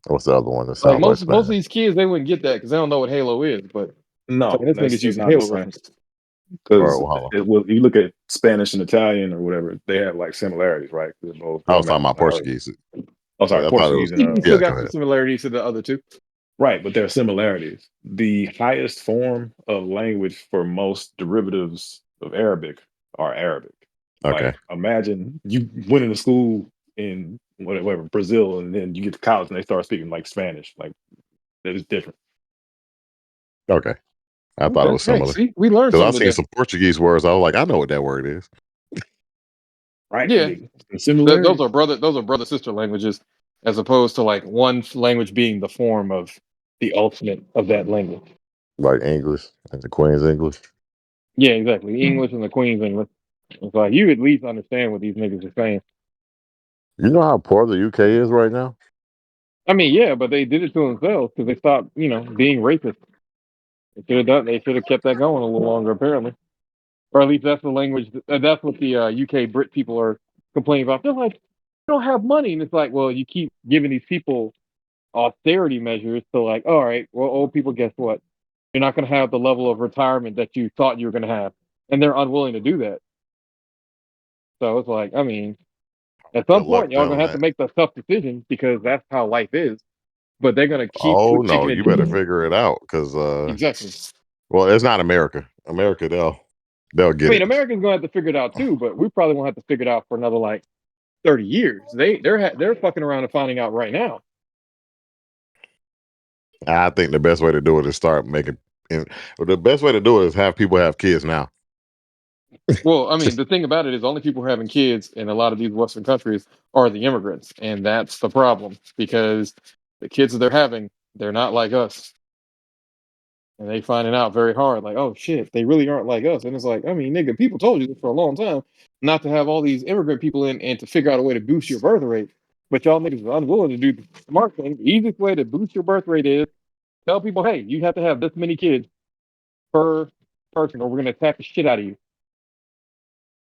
what's the other one that Like sounds like most of Spanish? these kids, they wouldn't get that because they don't know what Halo is. But fucking No, this nigga's that's using not the Halo same. references. Or Because well, hold on. you look at Spanish and Italian or whatever, they have like similarities, right? They're both I was talking grammatically about sound. Portuguese. Oh, sorry, I thought it Portuguese was. and You still Yeah, go got some ahead. similarities to the other two. right, but there are similarities. The highest form of language for most derivatives of Arabic are Arabic. Okay, Like, imagine you went into school in whatever Brazil, and then you get to college and they start speaking like Spanish. Like, it's different, okay. I thought it Okay. was Hey, similar see, we learned because I've something seen today. some Portuguese words. I was like, I know what that word is. right? Yeah, The those similarities. are brother sister languages, as opposed to like one language being the form of the ultimate of that language. Like English and the Queen's English. Yeah, exactly. English and the Queen's English. It's like you at least understand what these niggas are saying. You know how poor the UK is right now? I mean, yeah, but they did it to themselves because they stopped, being racist. They should have done. They should have kept that going a little longer, apparently, or at least that's the language. That's what the UK Brit people are complaining about. They're like, we don't have money, and it's like, well, you keep giving these people austerity measures. So, like, all right, well, old people, guess what? You're not going to have the level of retirement that you thought you were going to have, and they're unwilling to do that. So it's like, I mean, at some Good luck point, with y'all them, gonna have man. to make the tough decision because that's how life is. But they're gonna keep Oh no, kicking it you better down. figure it out because Exactly. well, it's not America. America, they'll I get mean, it. Americans gonna have to figure it out too, but we probably won't have to figure it out for another like 30 years. They're fucking around and finding out right now. I think the best way to do it is start making. The best way to do it is have people have kids now. Well, I mean, the thing about it is, only people who are having kids in a lot of these Western countries are the immigrants, and that's the problem because the kids that they're having, they're not like us, and they finding out very hard, like, oh shit, they really aren't like us, and it's like, I mean, nigga, people told you this for a long time, not to have all these immigrant people in and to figure out a way to boost your birth rate, but y'all niggas are unwilling to do the smart thing. The easiest way to boost your birth rate is tell people, hey, you have to have this many kids per person, or we're gonna attack the shit out of you.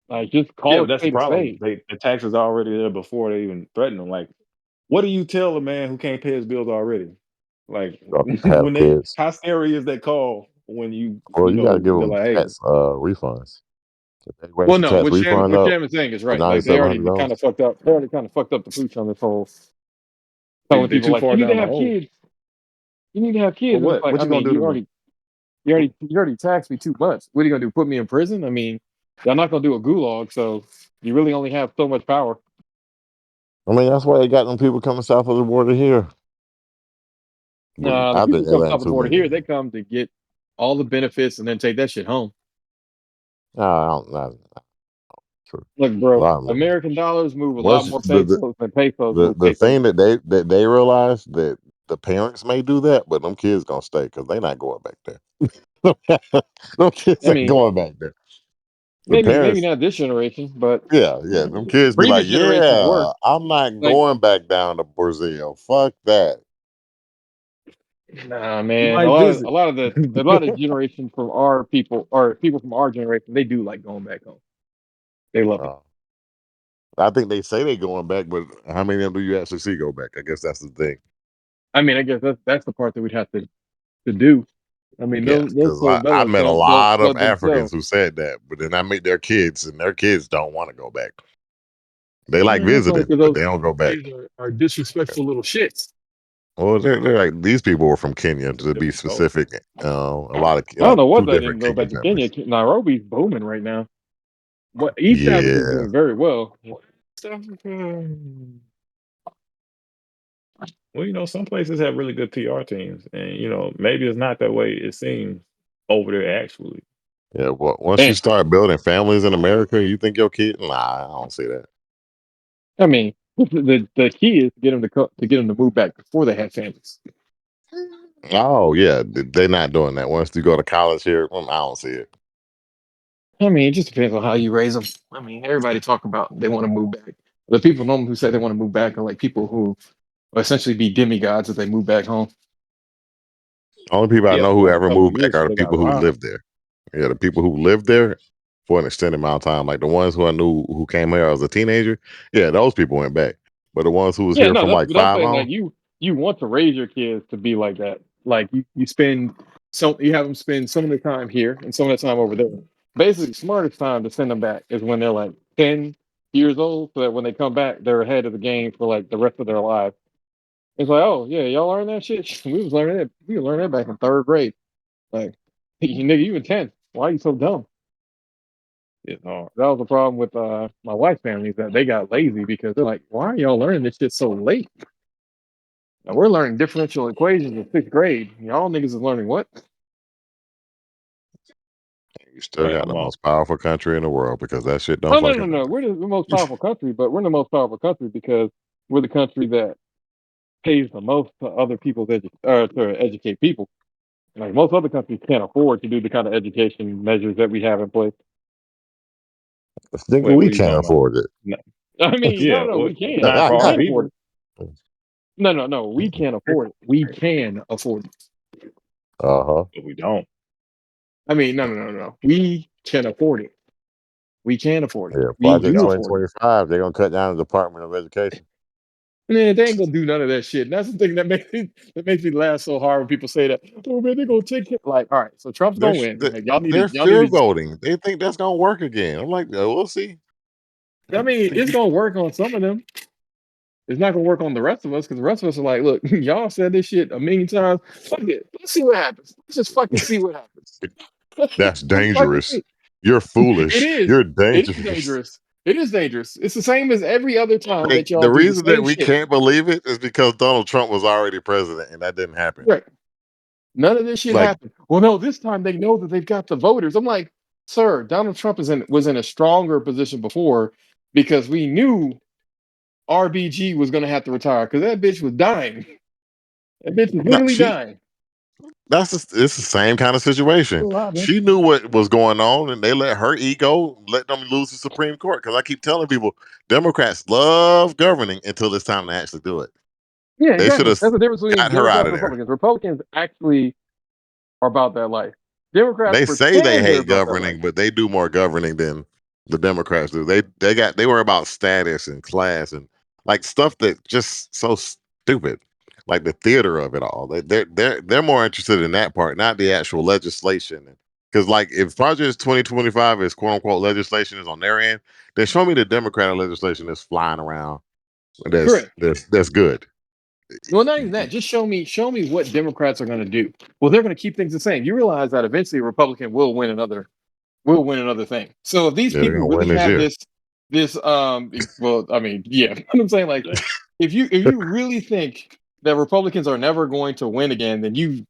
Like, just Yeah, call but a that's the spade a problem. spade. The tax is already there before they even threaten them. Like, what do you tell a man who can't pay his bills already? Like, Have when they kids. how scary is that call when Well, you got to give they're them like, hey, tax refunds. If they raise Well, the no, tax refund What up Sham is saying is to right. Like, they already kind of $9,700. fucked up. They already kind of fucked up the pooch on this whole they telling people too like, far you need to down the have hole. kids. You need to have But kids, and it's like, what I you gonna mean, do to me? you already taxed me too much. What are you gonna do? Put me in prison? I mean, y'all not gonna do a gulag, so you really only have so much power. I mean, that's why they got them people coming south of the border here. The I people think who there come ain't south of the too border many. here, they come to get all the benefits and then take that shit home. No, I don't, not true. Look, A bro, lot of them. American dollars move a lot Once more pesos than pesos move the pesos. thing that they realize that the parents may do that, but them kids gonna stay because they not going back there. Them kids I ain't mean, going back there. The maybe parents, not this generation, but yeah, them kids be like, previous generations were yeah, I'm not like, going back down to Brazil. Fuck that. nah, You man. might visit. A lot of generation from our people or people from our generation, they do like going back home. They love it. Uh, I think they say they going back, but how many of them do you actually see go back? I guess that's the thing. I mean, I guess that's the part that we'd have to do. I mean, Yeah, those because folks, I met a they'll lot of flood Africans themselves. who said that, but then I meet their kids, and their kids don't want to go back. They like Man, that's only visiting, because but those they don't go back. kids are disrespectful little shits. Well, they're like these people were from Kenya to be Oh, specific. A lot of I don't like know what two they different didn't go Kenya back to Kenya. families. Nairobi's booming right now. What East Africa is Yeah, doing very well. West Africa, well, some places have really good PR teams, and maybe it's not that way it seems over there actually. yeah. Well, once you damn. start building families in America, you think your kid? Nah, I don't see that. I mean, the key is to get them to get them to move back before they have families. Oh yeah, they're not doing that. Once you go to college here, I don't see it. I mean, it just depends on how you raise them. I mean, everybody talk about they want to move back. The people normally who say they want to move back are like people who will essentially be demigods if they move back home. Only people I Yeah, know for who like a ever couple of moved back years are till the they got people who robbed. live there. Yeah, the people who live there for an extended amount of time, like the ones who I knew who came here as a teenager. Yeah, those people went back. But the ones who was Yeah, here no, from that's like but I'm five saying on, like you want to raise your kids to be like that. Like you spend you have them spend some of the time here and some of the time over there. Basically, the smartest time to send them back is when they're like 10 years old, so that when they come back, they're ahead of the game for like the rest of their lives. It's like, oh yeah, y'all learn that shit. We was learning that. We learned that back in third grade. Like, you nigga, you in 10. Why are you so dumb? It's hard. That was the problem with my wife's family is that they got lazy because they're like, why are y'all learning this shit so late? Now we're learning differential equations in sixth grade. Y'all niggas is learning what? you still Man, got I'm the off. most powerful country in the world because that shit don't Oh no, no, fucking no. matter. We're the most powerful country, but we're the most powerful country because we're the country that pays the most to other people's to educate people. Like most other countries can't afford to do the kind of education measures that we have in place. Nigga, Wait, what we are you can't talking about? afford it. No, I mean, yeah, no, what? we can. Not for We our can afford people. it. No, no, no. We can't afford it. We can afford it. Uh-huh. But we don't. I mean, no, no, no, no. We can afford it. We can afford it. Yeah, We We Project do don't. afford it. 2025, they're gonna cut down the Department of Education. Man, they ain't gonna do none of that shit. And that's the thing that makes me laugh so hard when people say that. Oh man, they're gonna take it. Like, all right, so Trump's They're gonna sh- win. they- Like, they're y'all need fear to. voting. They think that's gonna work again. I'm like, we'll see. I mean, it's gonna work on some of them. It's not gonna work on the rest of us because the rest of us are like, look, y'all said this shit a million times. Fuck it. Let's see what happens. Let's just fucking see what happens. That's Let's fucking dangerous. see. You're It foolish. is. You're It is dangerous. dangerous. It is dangerous. It's the same as every other time Like that y'all the do the reason that same we shit. can't believe it is because Donald Trump was already president and that didn't happen. Right. None of this shit Like, happened. Well, no, this time they know that they've got the voters. I'm like, sir, Donald Trump was in a stronger position before because we knew RBG was going to have to retire because that bitch was dying. That bitch was no, literally dying. it's the same kind of situation. Still alive, man. She knew what was going on, and they let her ego let them lose the Supreme Court. Because I keep telling people, Democrats love governing until it's time to actually do it. Yeah, They should exactly. have That's the difference between got her out Democrats of and there. Republicans. Republicans actually are about that life. Democrats They say they pretend they're hate about that life. governing, but they do more governing than the Democrats do. They worry about status and class and like stuff that just so stupid, like the theater of it all. They're more interested in that part, not the actual legislation. Because like if Project 2025 is quote unquote legislation is on their end, then show me the Democratic legislation that's flying around. Correct. That's good. Well, not even that. Just show me what Democrats are going to do. Well, they're going to keep things the same. You realize that eventually a Republican will win another thing. So if these Yeah, they're people gonna really win this have year. well, I mean, yeah, what I'm saying, like, if you really think that Republicans are never going to win again, then you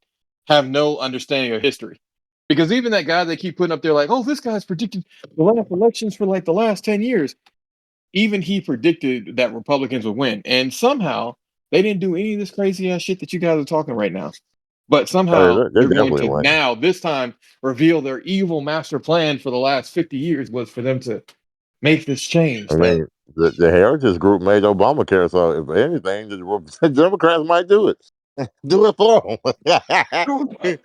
have no understanding of history. Because even that guy they keep putting up there, like, oh, this guy's predicted the last elections for like the last 10 years. Even he predicted that Republicans would win, and somehow they didn't do any of this crazy ass shit that you guys are talking right now. But Oh, yeah, somehow they're they're going definitely to winning. now this time reveal their evil master plan for the last 50 years was for them to make this I change. That mean, the Heritage Group made Obamacare, so if anything, the Democrats might do it. Do it for them.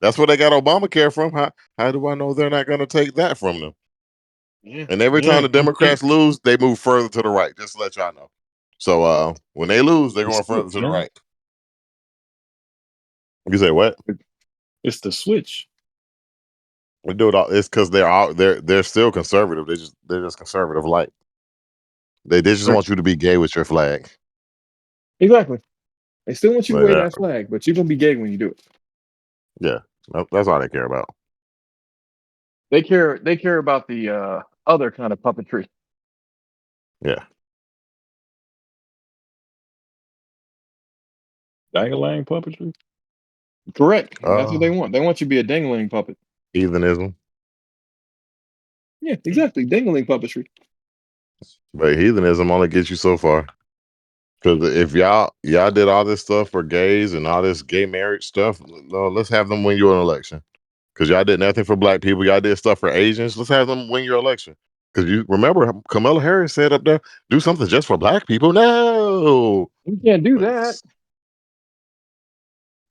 That's where they got Obamacare from. How do I know they're not going to take that from them? yeah, And every time yeah, the Democrats lose, they move further to the right. Just to let y'all know. So when they lose, they're The going further switch, to the man. right. You say what? It's the switch. We do it all. It's because they're still conservative. They're just conservative light. They just correct. want you to be gay with your flag. Exactly. They still want you to But wave that flag, but you're gonna be gay when you do it. yeah, that's all they care about. They care about the other kind of puppetry. Yeah. Dang puppetry. Correct. That's what they Uh, want. They want you to be a dangling puppet. heathenism. Yeah, exactly. Dangling puppetry. But heathenism only gets you so far. Because if y'all did all this stuff for gays and all this gay marriage stuff, no, let's have them win you an election. Because y'all did nothing for black people, y'all did stuff for Asians. Let's have them win your election. Because you remember Kamala Harris said up there, do something just for black people. No, We can't do but that.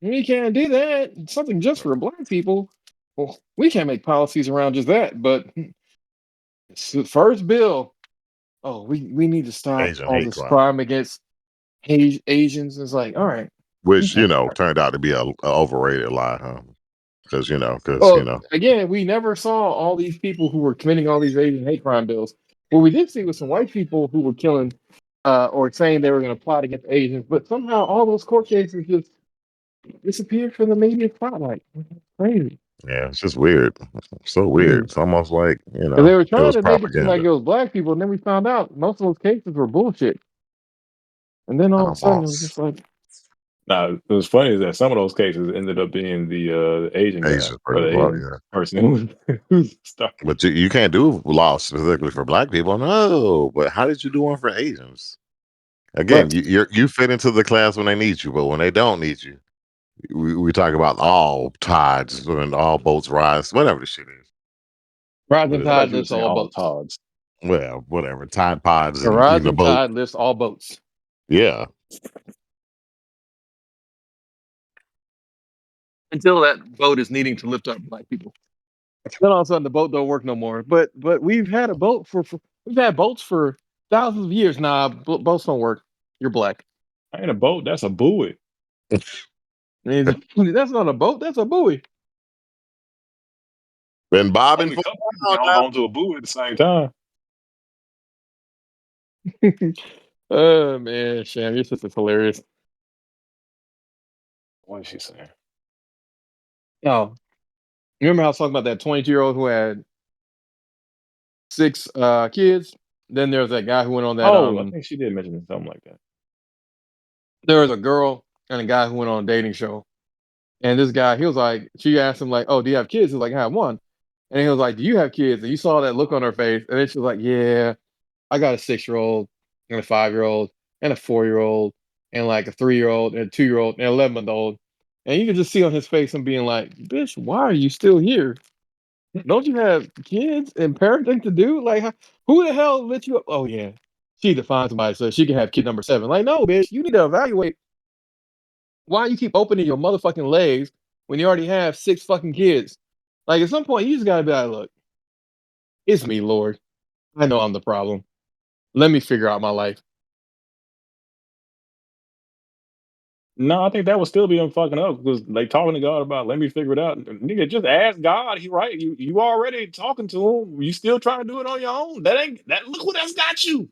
We can't do that. Something just for black people. Well, we can't make policies around just that. But it's the first bill. Oh, we need to stop Asian all hate this crime, crime against Asians. It's like, all right, we which can't. turned out to be a overrated lie, huh? Because Well, again, we never saw all these people who were committing all these Asian hate crime bills. What we did see was some white people who were killing or saying they were going to plot against Asians, but somehow all those court cases just disappeared from the media spotlight. Crazy. yeah, it's just weird. So weird. Because It's almost like they were it trying was to make it seem like propaganda. it was black people, and then we found out most of those cases were bullshit. And then all of a sudden, it was Boss. just like, Now, what's funny is that some of those cases ended up being the Asian guy Asian or person, the well, Asian yeah. person who's stuck. But you can't do laws specifically for black people. No, but how did you do one for Asians? right. Again, you fit into the class when they need you, but when they don't need you, we talk about all tides and all boats rise, whatever the shit is. But Rising I it's, thought tide you were lifts saying all all boats. Tods. well, whatever. Tide pods A and even a rising boat. tide lifts all boats. Yeah. Until that boat is needing to lift up black people. Then all of a sudden the boat don't work no more. But we've had a boat for we've had boats for thousands of years. Nah, boats don't work. You're black. Ain't a boat. That's a buoy. That's not a boat. That's a buoy. Been bobbing Only a for couple people a can while hold now. on to a buoy at the same time. Oh man, Sham, your sister's hilarious. What is she saying? Oh, remember how I was talking about that 22-year-old who had six kids? Then there was that guy who went on that Oh, I think she did mention something like that. there was a girl and a guy who went on a dating show. And this guy, he was like, she asked him like, "Oh, do you have kids?" He's like, "I have one." And he was like, "Do you have kids?" And you saw that look on her face, and then she was like, "Yeah, I got a 6-year-old and a 5-year-old and a 4-year-old and like a 3-year-old and a 2-year-old and an 11-month-old." And you can just see on his face him being like, "Bitch, why are you still here? Don't you have kids and parenting to do? Like, who the hell let you up?" Oh yeah, she defines somebody so she can have kid number 7. Like, no, bitch, you need to evaluate why you keep opening your motherfucking legs when you already have 6 fucking kids. Like, at some point, you just gotta be like, look, it's me, Lord. I know I'm the problem. Let me figure out my life. No, I think that would still be him fucking up because they talking to God about let me figure it out. Nigga, just ask God. He right. You already talking to him. You still trying to do it on your own. That ain't that. Look what that's got you.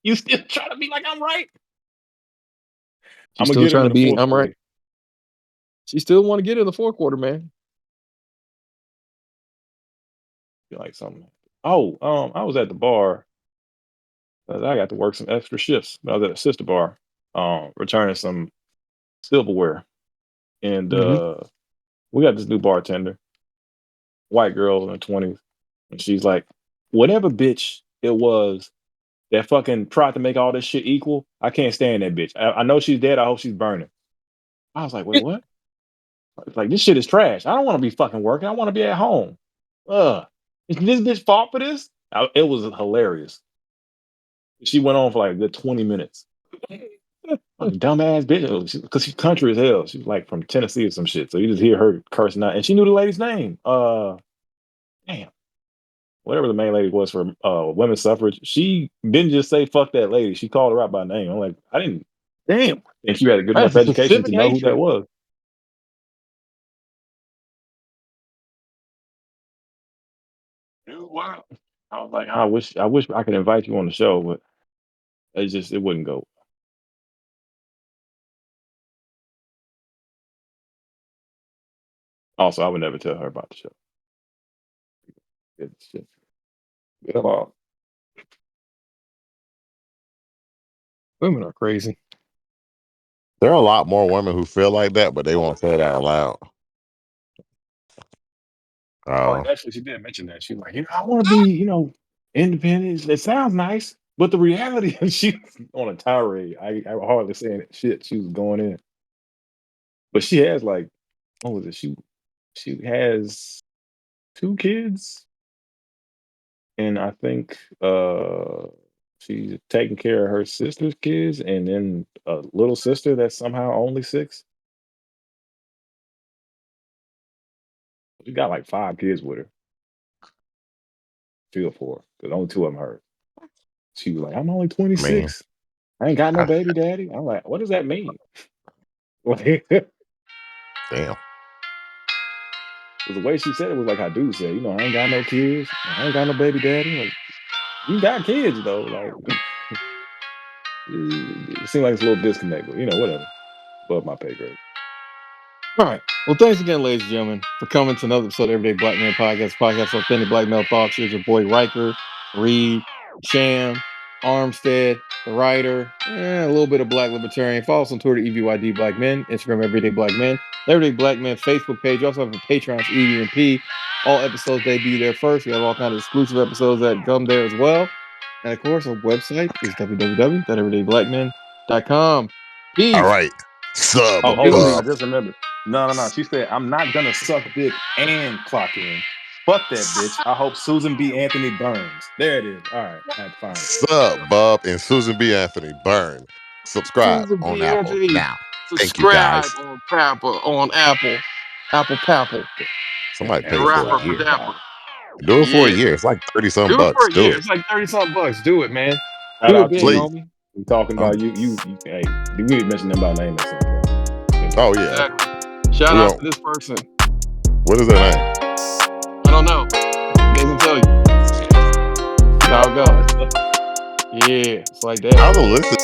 You still trying to be like I'm right. I'm She's gonna still get her trying in to the be, fourth I'm right. quarter. She still want to get in the fourth quarter, man. Feel like something. Oh, I was at the bar. I got to work some extra shifts. I was at a sister bar, returning some silverware, and Mm-hmm. we got this new bartender, white girl in her 20s, and she's like, whatever bitch it was that fucking tried to make all this shit equal. I can't stand that bitch. I know she's dead. I hope she's burning. I was like, wait, what? It's like this shit is trash. I don't want to be fucking working. I want to be at home. Is this bitch fault for this? It was hilarious. She went on for like a good 20 minutes. Fucking dumbass bitch. Because she's country as hell. She's like from Tennessee or some shit. So you just hear her cursing out. And she knew the lady's name. Damn. Whatever the main lady was for women's suffrage. She didn't just say fuck that lady. She called her out by name. I'm like, I didn't damn think you had a good enough That's education to systemic know who that hatred. was. Dude, wow. I was like, I wish I could invite you on the show, but it wouldn't go. Also, I would never tell her about the show. It's just, well, Women are crazy. There are a lot more women who feel like that, but they won't say it out loud. oh, and actually, she did mention that. She's like, I want to be, independent. It sounds nice, but the reality is she's on a tirade. I hardly saying it. Shit, she was going in, but she has like, what was it? She has 2 kids, and I think she's taking care of her sister's kids, and then a little sister that's somehow only 6. She got like 5 kids with her, 3 or 4, because only 2 of them hers. She was like, I'm only I mean, 26. I ain't got no I, baby daddy. I'm like, what does that mean? Because damn. the way she said it was like how dude said, I ain't got no kids. I ain't got no baby daddy. Like, you got kids though. Like, it seemed like it's a little disconnect, but whatever. Above my pay grade. All right. Well, thanks again, ladies and gentlemen, for coming to another episode of Everyday Black Man Podcast, Authentic Black Male Thoughts. Here's your boy Riker, Reed, Sham, Armstead, the Rider, a little bit of Black Libertarian. Follow us on Twitter, EVYD Black Men, Instagram, Everyday Black Men, Everyday Black Men Facebook page. We also have a Patreon, EVP. All episodes debut there first. We have all kinds of exclusive episodes that come there as well. And of course, our website is www.everydayblackmen.com. All Peace. right. Sub Oh, hold on. I Bub. just remembered. No. She said, I'm not gonna suck dick and clock in. Fuck that bitch. I hope Susan B. Anthony burns. There it is. All right. I had to find it. Sub Bub and Susan B. Anthony. Burn. Subscribe Susan on B. Apple Anthony. now. Thank you Subscribe guys. on Apple Papple, Somebody and pay for a Rapper for year. Dapper. Do it for a Yeah, year. It's like 30 some do it for bucks. a Do year. it. It's like 30 something bucks. Do it, man. Shout Do it out to big, you. Please. homie. We talking Um, about you. Hey, we need to mention them by name at some point. oh yeah. Exactly. Shout We out don't to this person. what is their name? I don't know. It doesn't tell you. That's how it Oh, goes. that's Yeah, it's like How's that. the listen?